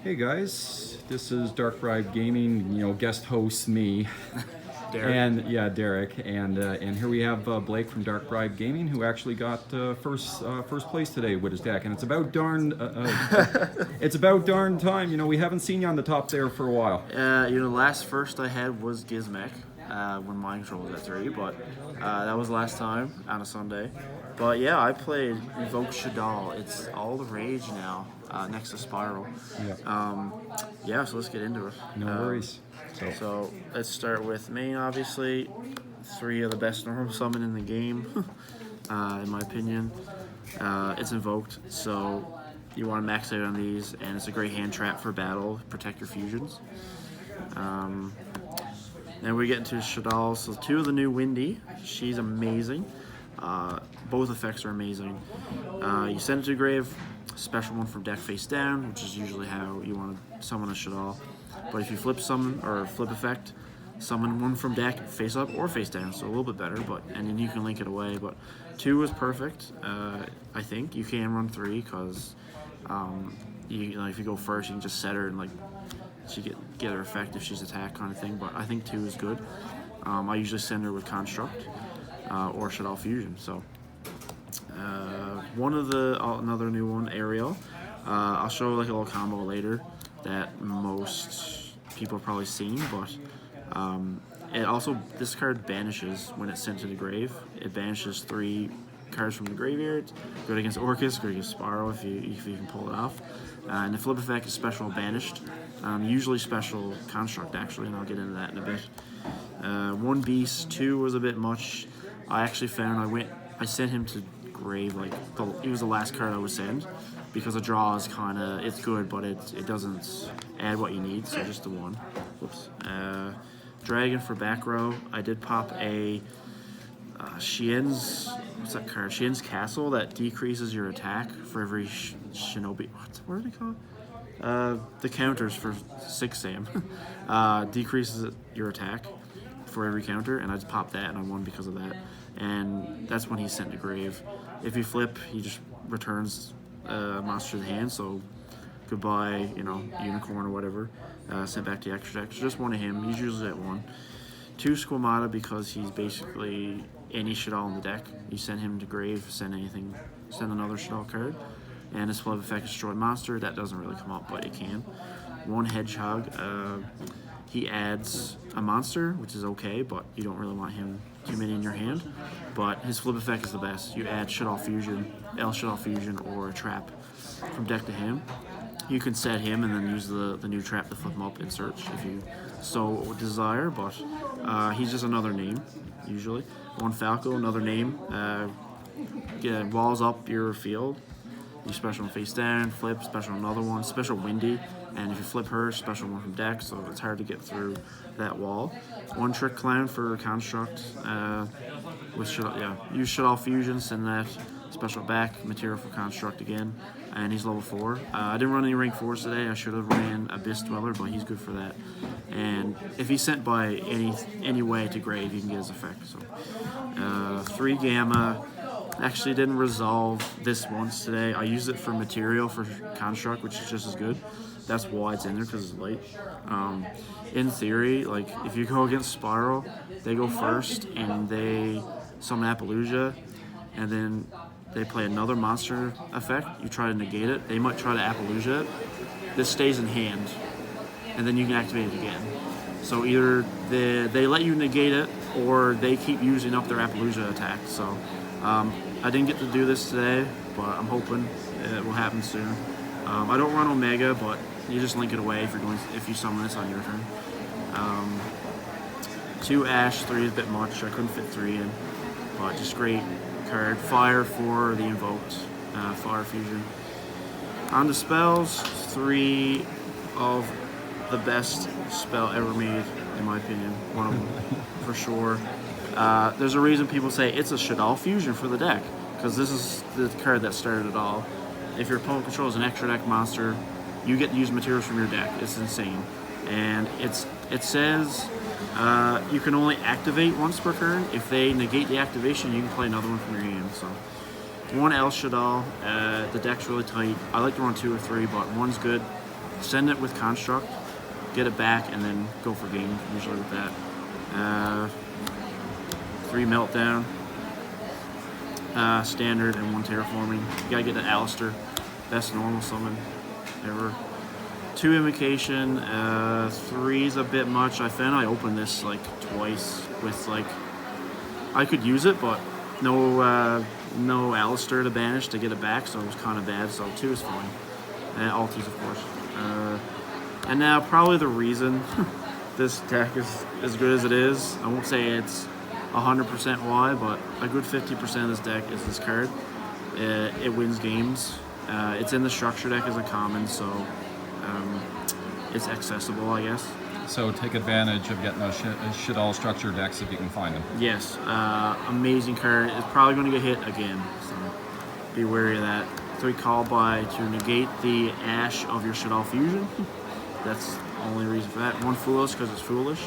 Hey guys, this is Dark Bribe Gaming. Guest host me, Derek. and yeah, Derek, and here we have Blake from Dark Bribe Gaming, who actually got first place today with his deck, and it's about darn time. We haven't seen you on the top there for a while. Last first I had was Gizmek when Mind Control was at 3, but that was last time on a Sunday. But yeah, I played Invoked Shaddoll. It's all the rage now, next to Spyral. Yeah, So let's get into it. no worries. So let's start with main, obviously. 3 of the best normal summon in the game, in my opinion. It's Invoked, so you want to max out on these, and it's a great hand trap for battle, protect your fusions. Then we get into Shaddoll. So 2 of the new Windy. She's amazing. Both effects are amazing. You send it to grave, special one from deck face down, which is usually how you want to summon a Shaddoll. But if you flip summon or flip effect, summon one from deck face up or face down, so a little bit better. And then you can link it away. But 2 is perfect. I think you can run 3 because if you go first, you can just set her and she get her effect if she's attacked kind of thing. But I think 2 is good. I usually send her with Construct or Shaddoll Fusion. So another new one, Aerial. I'll show a little combo later that most people have probably seen, but this card banishes when it's sent to the grave. It banishes 3 cards from the graveyard. Good against Orcus, good against Spyral if you can pull it off. And the flip effect is special banished. Usually special Construct actually, and I'll get into that in a bit. 1 Beast, 2 was a bit much. I actually found I sent him to grave he was the last card I would send because a draw is it's good, but it doesn't add what you need. So just the 1. Whoops. Dragon for back row. I did pop a what's that card? Shien's Castle that decreases your attack for every shinobi. What are they called? The counters for 6 Sam decreases your attack for every counter, and I just popped that and I won because of that. And that's when he's sent to grave. If you flip, he just returns a monster to the hand. So goodbye, unicorn or whatever. Sent back to extra deck. So just one of him. He's usually at 1. 2 Squamata because he's basically any Shaddoll in the deck. You send him to grave, send another Shaddoll card. And his flip effect is destroy monster. That doesn't really come up, but it can. 1 Hedgehog. He adds a monster, which is okay, but you don't really want him too many in your hand. But his flip effect is the best. You add Shaddoll Fusion, Shaddoll Fusion, or a trap from deck to him. You can set him and then use the new trap to flip him up in search if you so desire, but he's just another name, usually. 1 Falco, another name. Walls up your field. You special one face down, flip, special another one, special Windy, and if you flip her, special one from deck, so it's hard to get through that wall. 1 Trick Clown for Construct, use Shaddoll Fusion, send that special back, material for Construct again, and he's level 4. I didn't run any rank 4s today. I should have ran Abyss Dweller, but he's good for that. And if he's sent by any way to grave, you can get his effect. So 3 Gamma. Actually didn't resolve this once today. I used it for material for Construct, which is just as good. That's why it's in there, because it's light. In theory, if you go against Spyral, they go first and they summon Appaloosa, and then they play another monster effect. You try to negate it. They might try to Appaloosa it. This stays in hand, and then you can activate it again. So either they let you negate it, or they keep using up their Appaloosa attack. So I didn't get to do this today, but I'm hoping it will happen soon. I don't run Omega, but you just link it away if you summon this on your turn. 2 Ash, 3 is a bit much. I couldn't fit 3 in, but just great card. Fire for the Invoked, Fire Fusion. On the spells, 3 of the best spell ever made, in my opinion. One of them, for sure. There's a reason people say it's a Shaddoll Fusion for the deck, because this is the card that started it all. If your opponent controls an extra deck monster, you get to use materials from your deck. It's insane. And it says you can only activate once per turn. If they negate the activation, you can play another one from your hand. So 1 Shaddoll. The deck's really tight. I like to run 2 or 3, but 1's good. send it with Construct, get it back, and then go for game, usually with that. 3 Meltdown, standard, and 1 Terraforming. You gotta get the Alistair, best normal summon ever. 2 Invocation, 3's a bit much. I found I opened this like twice with like, I could use it, but no Alistair to banish to get it back, so it was kind of bad, so 2 is fine. And all 2s, of course. And now probably the reason this deck is as good as it is, I won't say it's 100% why, but a good 50% of this deck is this card. It wins games. It's in the structure deck as a common, so it's accessible, I guess. So take advantage of getting those Shaddoll structure decks if you can find them. Yes, amazing card. It's probably going to get hit again, so be wary of that. 3 Call by to negate the Ash of your Shaddoll Fusion. That's the only reason for that. 1 Foolish because it's foolish.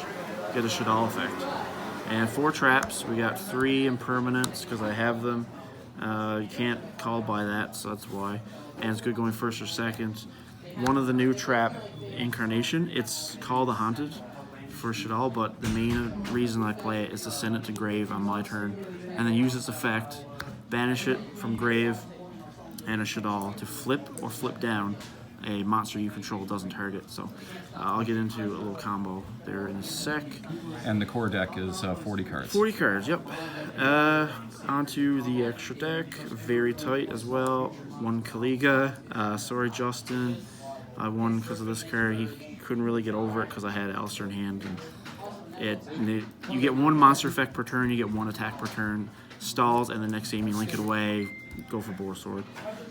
Get a Shaddoll effect. And 4 traps. We got 3 impermanents because I have them. You can't call by that, so that's why. And it's good going first or second. One of the new trap incarnation, it's called a Haunted for Shaddoll, but the main reason I play it is to send it to grave on my turn, and then use its effect, banish it from grave and a Shaddoll to flip or flip down a monster you control doesn't target. So I'll get into a little combo there in a sec. And the core deck is 40 cards. 40 cards, yep. Onto the extra deck, very tight as well. 1 Kaliga, sorry Justin. I won because of this card. He couldn't really get over it because I had Alistair in hand. And you get 1 monster effect per turn, you get 1 attack per turn. Stalls, and the next game you link it away, go for Boar Sword.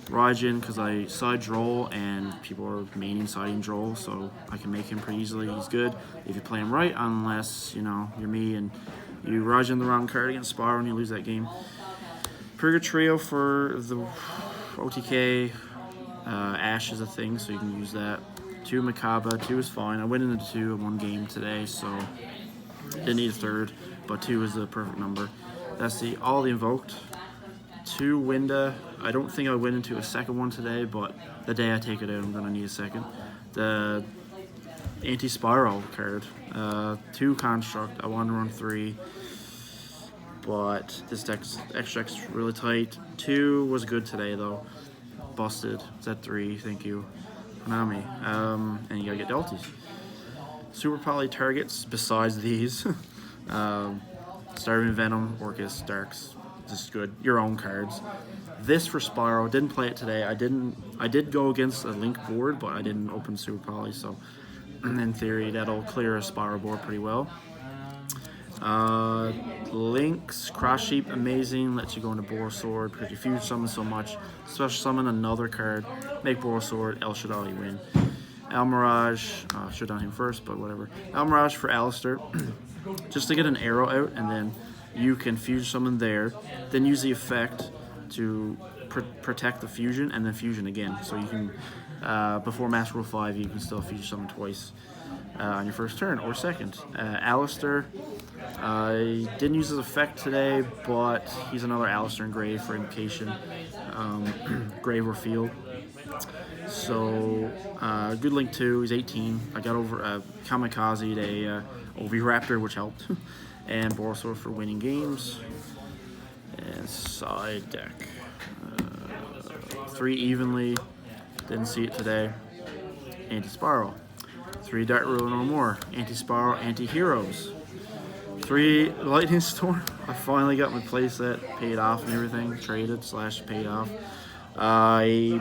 Raijin, because I side Droll, and people are maining siding Droll, so I can make him pretty easily. He's good if you play him right, unless, you know, you're me and you Raijin the wrong card against Spyral and you lose that game. Purgatrio for the OTK. Ash is a thing, so you can use that. 2 Makaba, 2 is fine. I went into 2 in 1 game today, so didn't need a 3rd, but 2 is the perfect number. That's all the Invoked. 2 Winda. I don't think I went into a second one today, but the day I take it out, I'm going to need a second. The anti-Spyral card. 2 Construct. I wanted to run 3, but this deck's extra really tight. 2 was good today, though. Busted. It's at 3. Thank you, Konami. And you gotta get Delties. Super Poly targets besides these. Starving Venom, Orcus, Darks. Just good. Your own cards. This for Spyral. Didn't play it today. I did go against a Link board, but I didn't open Super Poly, so in theory that'll clear a Spyral board pretty well. Link's Cross Sheep, amazing, lets you go into Boar Sword because you fuse summon so much. Special summon another card, make Boar Sword, El Shaddoll, you win. Almirage, should have done him first, but whatever. Almirage for Alistair, just to get an arrow out, and then you can fuse summon there, then use the effect to protect the fusion, and then fusion again. So you can, before Master Rule 5, you can still fuse summon twice on your first turn or second. Alistair, I didn't use his effect today, but he's another Alistair in Grave for Invocation, Grave or Field. So, good Link 2, he's 18. I got over Kamikaze, a Oviraptor, which helped, and Boar Sword for winning games. And side deck. 3 Evenly, didn't see it today. Anti-Spyral. 3 Dark Ruler no more. Anti-Spyral, Anti-Heroes. 3 Lightning Storm. I finally got my playset paid off and everything. Traded / paid off. I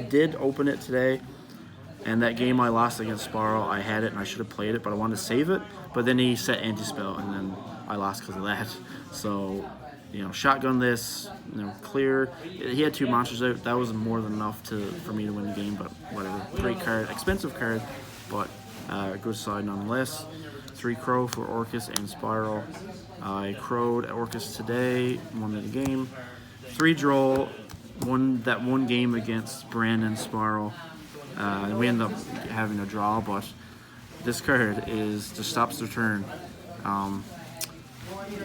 did open it today, and that game I lost against Spyral, I had it and I should have played it, but I wanted to save it. But then he set anti-spell, and then I lost because of that. So, you know, shotgun this, you know, clear. He had 2 monsters out. That was more than enough for me to win the game, but whatever. Great card, expensive card, but good side nonetheless. 3 Crow for Orcus and Spyral. I crowed at Orcus today, won the game. 3 Droll, that one game against Brandon Spyral. We ended up having a draw, but this card just stops the turn.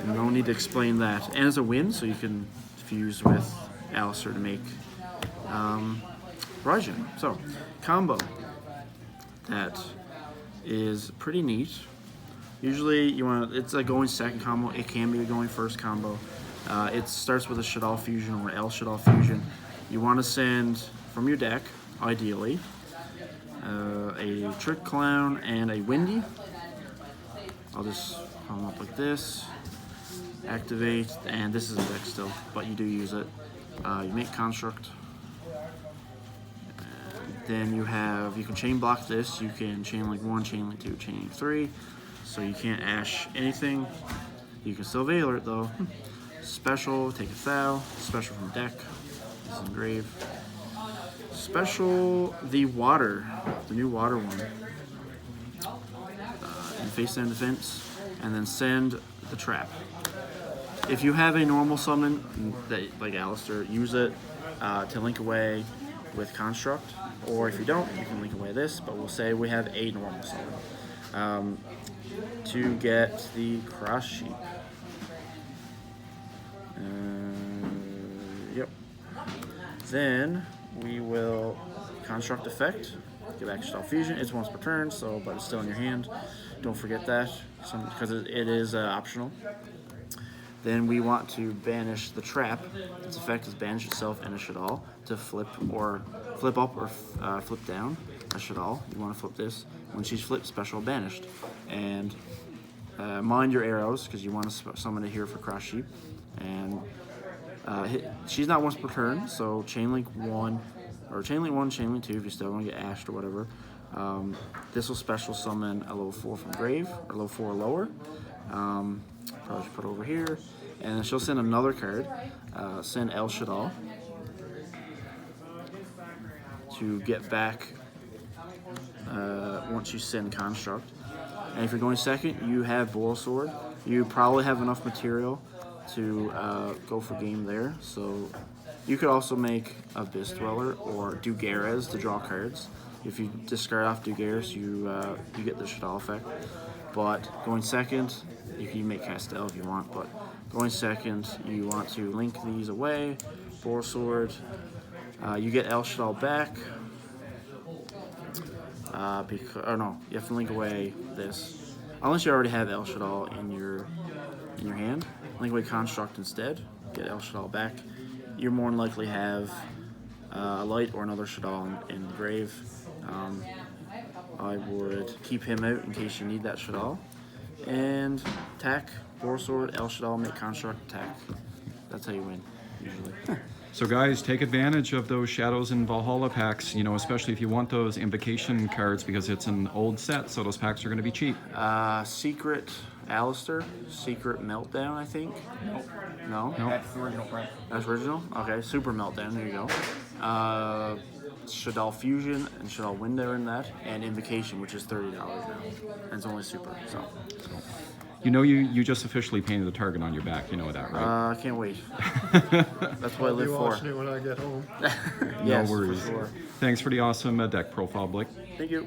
No need to explain that. And it's a win, so you can fuse with Alistair to make Raijin. So, combo that is pretty neat. Usually, it's a going second combo. It can be a going first combo. It starts with a Shaddoll Fusion or L Shaddoll Fusion. You want to send from your deck, ideally, a Trick Clown and a Windy. I'll just come up like this, activate, and this is a deck still, but you do use it. You make Construct. Then you can chain block this. You can chain link 1, chain link 2, chain link 3. So you can't ash anything. You can still Veiler it though. Special, take a foul. Special from deck. This is engrave. Special, the new water one. And face down defense. And then send the trap. If you have a normal summon, like Alistair, use it to link away with Construct. Or if you don't, you can link away this, but we'll say we have a normal summon. To get the Cross Sheep. Yep. Then we will Construct effect, get back to Shaddoll Fusion. It's once per turn, but it's still in your hand. Don't forget that, because it is optional. Then we want to banish the trap. Its effect is banish itself and a Shaddoll to flip up or flip down a Shaddoll. You want to flip this. When she's flipped, special banished. And mind your arrows, because you want to summon it here for Cross Sheep. And she's not once per turn, so chain link 1, chain link 2 if you still want to get ashed or whatever. This will special summon a level 4 from grave, or level 4 or lower. Probably should put it over here. And then she'll send another card, send El Shaddoll, to get back once you send Construct. And if you're going second, you have Boil Sword. You probably have enough material to go for game there. So you could also make Abyss Dweller or Dugares to draw cards. If you discard off Dugares, you get the Shaddoll effect. But going second, you can make Castell if you want, but going second, you want to link these away. Boil Sword. You get El Shaddoll back. You have to link away this. Unless you already have El Shaddoll in your hand. Link away Construct instead. Get El Shaddoll back. You more than likely have a light or another Shaddoll in the grave. I would keep him out in case you need that Shaddoll. And attack, Boil Sword, El Shaddoll, make Construct, attack. That's how you win, usually. So guys, take advantage of those Shadows and Valhalla packs, especially if you want those Invocation cards, because it's an old set, so those packs are going to be cheap. Secret Alistair, Secret Meltdown, I think. Nope. No? That's the original print. That's original? Okay, Super Meltdown, there you go. Shaddoll Fusion and Shaddoll Window in that, and Invocation, which is $30 now. And it's only Super, so. You just officially painted a target on your back, you know that, right? I can't wait. That's what I live Be for. watching it when I get home. Yes, No worries. for sure. Thanks for the awesome deck profile, Blake. Thank you.